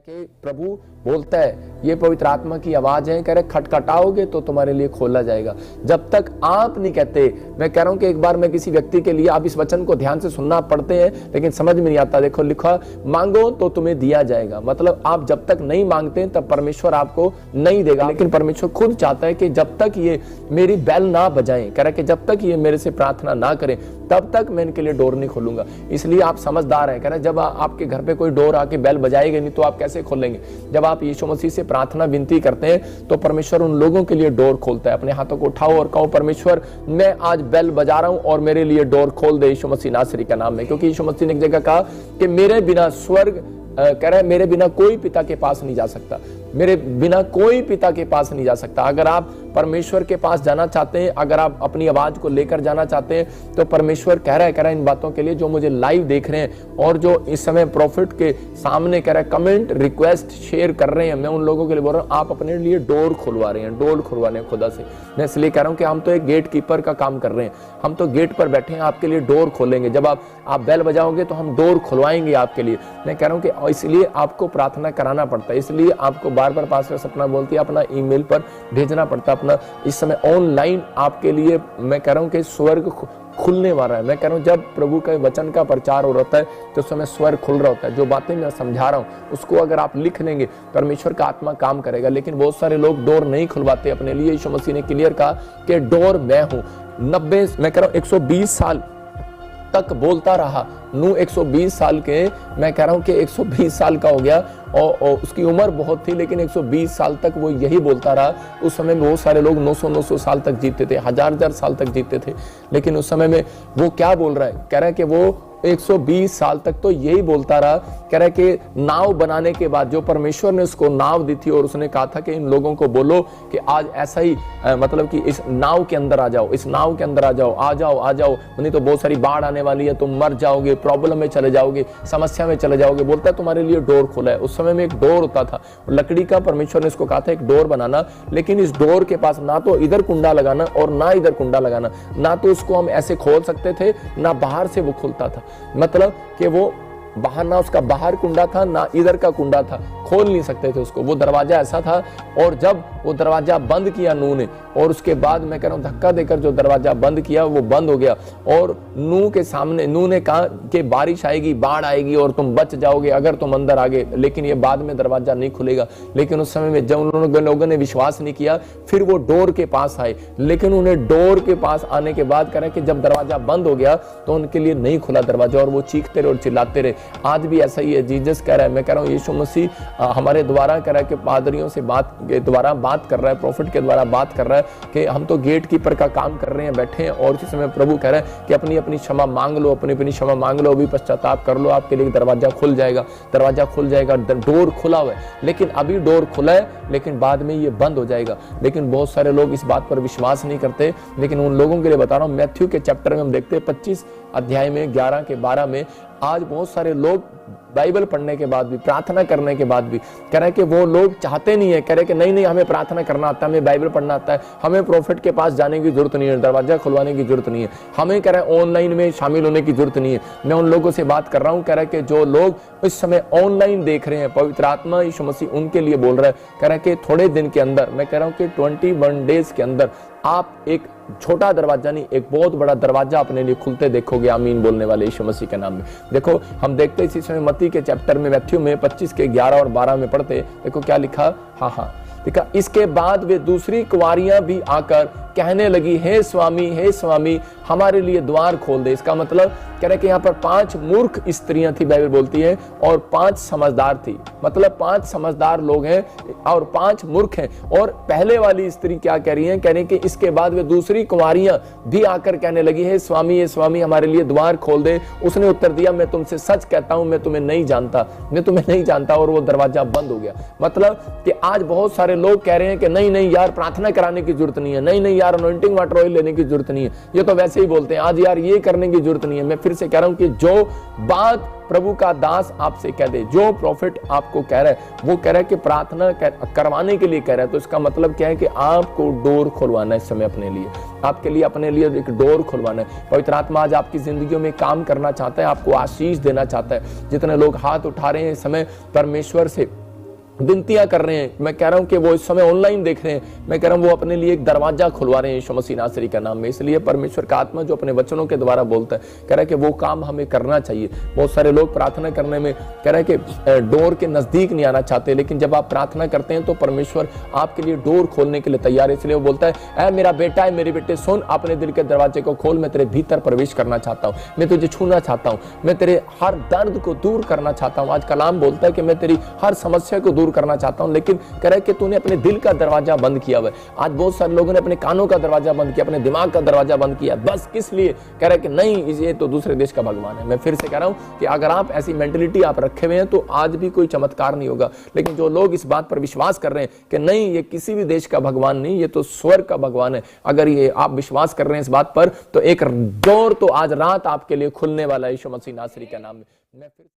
कि प्रभु बोलता है, ये पवित्र आत्मा की आवाज है, कह रहे खटखटाओगे तो तुम्हारे लिए खोला जाएगा। जब तक आप नहीं कहते, मैं कह रहा हूं कि एक बार मैं किसी व्यक्ति के लिए, आप इस वचन को ध्यान से सुनना पड़ते हैं लेकिन समझ में नहीं आता। देखो लिखा, मांगो तो तुम्हें दिया जाएगा। मतलब आप जब तक नहीं मांगते तब परमेश्वर आपको नहीं देगा, लेकिन परमेश्वर खुद चाहता है कि जब तक ये मेरी बेल ना बजाएं, कह रहा है कि जब तक ये मेरे से प्रार्थना ना करें तब तक मैं इनके लिए डोर नहीं खोलूंगा। इसलिए आप समझदार हैं, कह रहा है जब आपके घर पे कोई डोर आके बेल बजाएगा नहीं तो आप कैसे खोलेंगे। जब आप यीशु मसीह से प्रार्थना विनती करते हैं तो परमेश्वर उन लोगों के लिए डोर खोलता है। अपने हाथों को उठाओ और कहो, परमेश्वर मैं आज बेल बजा रहा हूं और मेरे लिए डोर खोल दे यीशु मसीह नासरी का नाम में। क्योंकि यीशु मसीह ने एक जगह कहा कि मेरे बिना स्वर्ग, कह रहा है मेरे बिना कोई पिता के पास नहीं जा सकता, मेरे बिना कोई पिता के पास नहीं जा सकता। अगर आप परमेश्वर के पास जाना चाहते हैं, अगर आप अपनी आवाज को लेकर जाना चाहते हैं तो परमेश्वर कह रहा है इन बातों के लिए जो मुझे लाइव देख रहे हैं और जो इस समय प्रॉफिट के सामने कह रहा है कमेंट रिक्वेस्ट शेयर कर रहे हैं, मैं उन लोगों के लिए बोल रहा हूं, आप अपने लिए डोर खुलवा रहे हैं, डोर खुलवा रहे हैं खुदा से। मैं इसलिए कह रहा हूं कि हम तो एक गेट कीपर का काम कर रहे हैं, हम तो गेट पर बैठे हैं, आपके लिए डोर खोलेंगे। जब आप बेल बजाओगे तो हम डोर खुलवाएंगे आपके लिए। मैं कह रहा हूं कि इसलिए आपको प्रार्थना कराना पड़ता है, इसलिए आपको बार बार पास्टर सपना बोलती है अपना ईमेल पर भेजना पड़ता है। अपना इस समय ऑनलाइन आपके लिए मैं कह रहा हूं कि स्वर्ग खुलने वाला है। मैं कह रहा हूं जब प्रभु के वचन का प्रचार हो रहा है तो उस समय स्वर्ग खुल रहा होता है। जो बातें मैं समझा रहा हूं उसको अगर आप लिख लेंगे परमेश्वर का आत्मा काम करेगा। लेकिन बहुत सारे लोग डोर नहीं खुलवाते अपने लिए। यीशु मसीह ने क्लियर कहा कि डोर मैं हूं। 90 मैं कह रहा हूं 120 साल तक बोलता रहा। नू 120 साल के, मैं कह रहा हूं कि 120 साल का हो गया और उसकी उम्र बहुत थी, लेकिन 120 साल तक वो यही बोलता रहा। उस समय में बहुत सारे लोग 900 साल तक जीते थे, हजार साल तक जीते थे, लेकिन उस समय में वो क्या बोल रहा है, कह रहा है कि वो 120 साल तक तो यही बोलता रहा। कह रहा है कि नाव बनाने के बाद जो परमेश्वर ने उसको नाव दी थी और उसने कहा था कि इन लोगों को बोलो कि आज ऐसा ही मतलब कि इस नाव के अंदर आ जाओ, इस नाव के अंदर आ जाओ, आ जाओ आ जाओ, नहीं तो बहुत सारी बाढ़ आने वाली है, तुम मर जाओगे, प्रॉब्लम में चले जाओगे, समस्या में चले जाओगे। बोलता है तुम्हारे लिए डोर खोला है। उस समय में एक डोर होता था लकड़ी का, परमेश्वर ने इसको कहा था एक डोर बनाना, लेकिन इस डोर के पास ना तो इधर कुंडा लगाना और ना इधर कुंडा लगाना, ना तो उसको हम ऐसे खोल सकते थे ना बाहर से वो खुलता था। मतलब कि वो बाहर ना उसका बाहर कुंडा था ना इधर का कुंडा था, खोल नहीं सकते थे उसको। वो दरवाजा ऐसा था और जब वो दरवाजा बंद किया नूह ने, और उसके बाद मैं कह रहा हूं धक्का देकर जो दरवाजा बंद किया वो बंद हो गया और नूह के सामने नूह ने कहा कि बारिश आएगी, बाढ़ आएगी और तुम बच जाओगे अगर तुम अंदर आ गए, लेकिन ये बाद में दरवाजा नहीं खुलेगा। लेकिन उस समय में जब उन लोगों ने विश्वास नहीं किया फिर वो डोर के पास आए, लेकिन उन्हें डोर के पास आने के बाद कह रहे कि जब दरवाजा बंद हो गया तो उनके लिए नहीं खुला दरवाजा और वो चीखते रहे और चिल्लाते रहे। आज भी ऐसा ही है। जीसस कह रहा है, मैं कह रहा हूं यीशु मसीह हमारे द्वारा कह रहा है कि पादरियों से बात के द्वारा बात कर रहा है, प्रॉफिट के द्वारा बात कर रहा है कि हम तो गेट कीपर का काम कर रहे हैं, बैठे हैं। और जिस समय प्रभु कह रहा है कि अपनी अपनी क्षमा मांग लो, अपनी अपनी क्षमा मांग लो, अभी पश्चाताप कर लो, आपके लिए दरवाजा खुल जाएगा, दरवाजा खुल जाएगा। डोर खुला हुआ है, लेकिन अभी डोर खुला है लेकिन बाद में ये बंद हो जाएगा। लेकिन बहुत सारे लोग इस बात पर विश्वास नहीं करते। लेकिन उन लोगों के लिए बता रहा हूं, मैथ्यू के चैप्टर में हम देखते हैं 25 अध्याय में 11 के 12 में, आज बहुत सारे लोग बाइबल पढ़ने के बाद भी, प्रार्थना करने के बाद भी कह रहे हैं कि वो लोग चाहते नहीं है, कह रहे हैं कि नहीं हमें प्रार्थना करना आता है, हमें बाइबल पढ़ना आता है, हमें प्रॉफिट के पास जाने की जरूरत नहीं है, दरवाजा खुलवाने की जरूरत नहीं है, हमें कह रहे हैं ऑनलाइन में शामिल होने की जरूरत नहीं है। मैं उन लोगों से बात कर रहा हूं, कह रहा है कि जो लोग इस समय ऑनलाइन देख रहे हैं, पवित्र आत्मा यीशु मसीह उनके लिए बोल रहा है, कह रहा है कि थोड़े दिन के अंदर, मैं कह रहा हूं कि 21 डेज के अंदर आप एक छोटा दरवाजा नहीं एक बहुत बड़ा दरवाजा अपने लिए खुलते देखोगे। आमीन बोलने वाले यीशु मसीह के नाम में। देखो हम देखते इसी समय मत्ती के चैप्टर में, मैथ्यू में 25 के 11 और 12 में पढ़ते, देखो क्या लिखा। हाँ देखा, इसके बाद वे दूसरी कुंवारियां भी आकर कहने लगी, हे स्वामी हमारे लिए द्वार खोल दे। इसका मतलब कह रहे कि यहाँ पर 5 मूर्ख स्त्रियां थी, बाइबल बोलती है, और 5 समझदार थी। मतलब 5 समझदार लोग हैं और 5 मूर्ख हैं। और पहले वाली स्त्री क्या कह रही है, कह रही कि इसके बाद वे दूसरी कुंवारियां भी आकर कहने लगी, हे स्वामी हमारे लिए द्वार खोल दे। उसने उत्तर दिया, मैं तुमसे सच कहता हूं मैं तुम्हें नहीं जानता, और वो दरवाजा बंद हो गया। मतलब कि आज बहुत सारे लोग कह रहे हैं कि नहीं यार प्रार्थना कराने की जरूरत नहीं है, नहीं यार अनॉइंटिंग वाटर ऑयल लेने की जरूरत नहीं है, ये तो वैसे ही बोलते हैं, आज यार ये करने की जरूरत नहीं है। मैं फिर से कह रहा हूं कि जो बात प्रभु का दास आपसे कह दे, जो प्रॉफिट आपको कह रहा है, वो कह रहा है कि प्रार्थना करवाने के लिए कह रहा है, तो इसका मतलब क्या है कि आपको डोर खुलवाना है इस समय अपने लिए, आपके लिए अपने लिए एक डोर खुलवाना है। पवित्र आत्मा आज आपकी जिंदगियों में काम करना चाहता है, आपको आशीष देना चाहता है। जितने लोग हाथ उठा रहे हैं इस समय परमेश्वर से विनतियां कर रहे हैं, मैं कह रहा हूं कि वो इस समय ऑनलाइन देख रहे हैं, मैं कह रहा हूं वो अपने लिए एक दरवाजा खुलवा रहे हैं यीशु मसीह नासरी का नाम में। इसलिए परमेश्वर का आत्मा जो अपने वचनों के द्वारा बोलता है, कह रहा है कि वो काम हमें करना चाहिए। बहुत सारे लोग प्रार्थना करने में कह रहे हैं कि डोर के नजदीक नहीं आना चाहते, लेकिन जब आप प्रार्थना करते हैं तो परमेश्वर आपके लिए डोर खोलने के लिए तैयार है। इसलिए वो बोलता है, ऐ मेरा बेटा है, मेरे बेटे सुन, अपने दिल के दरवाजे को खोल, मैं तेरे भीतर प्रवेश करना चाहता हूं, मैं तुझे छूना चाहता हूं, मैं तेरे हर दर्द को दूर करना चाहता हूं। आज कलाम बोलता है कि मैं तेरी हर समस्या को दूर करना चाहता हूं, लेकिन कह रहा है कि तूने अपने दिल का दरवाजा बंद किया हुआ है। आज बहुत सारे लोगों ने अपने कानों का दरवाजा बंद किया, अपने दिमाग का दरवाजा बंद किया, बस किस लिए? कह रहा है कि नहीं, ये तो दूसरे देश का भगवान है। मैं फिर से कह रहा हूं कि अगर आप ऐसी मेंटलिटी आप रखे हुए हैं तो आज भी कोई चमत्कार नहीं होगा। लेकिन जो लोग इस बात पर विश्वास कर रहे हैं कि नहीं, ये किसी भी देश का भगवान नहीं, ये तो स्वर्ग का भगवान है, अगर ये आप विश्वास कर रहे हैं इस बात पर, तो एक डोर तो आज रात आपके लिए खुलने वाला है यीशु मसीह नासरी के नाम में। मैं फिर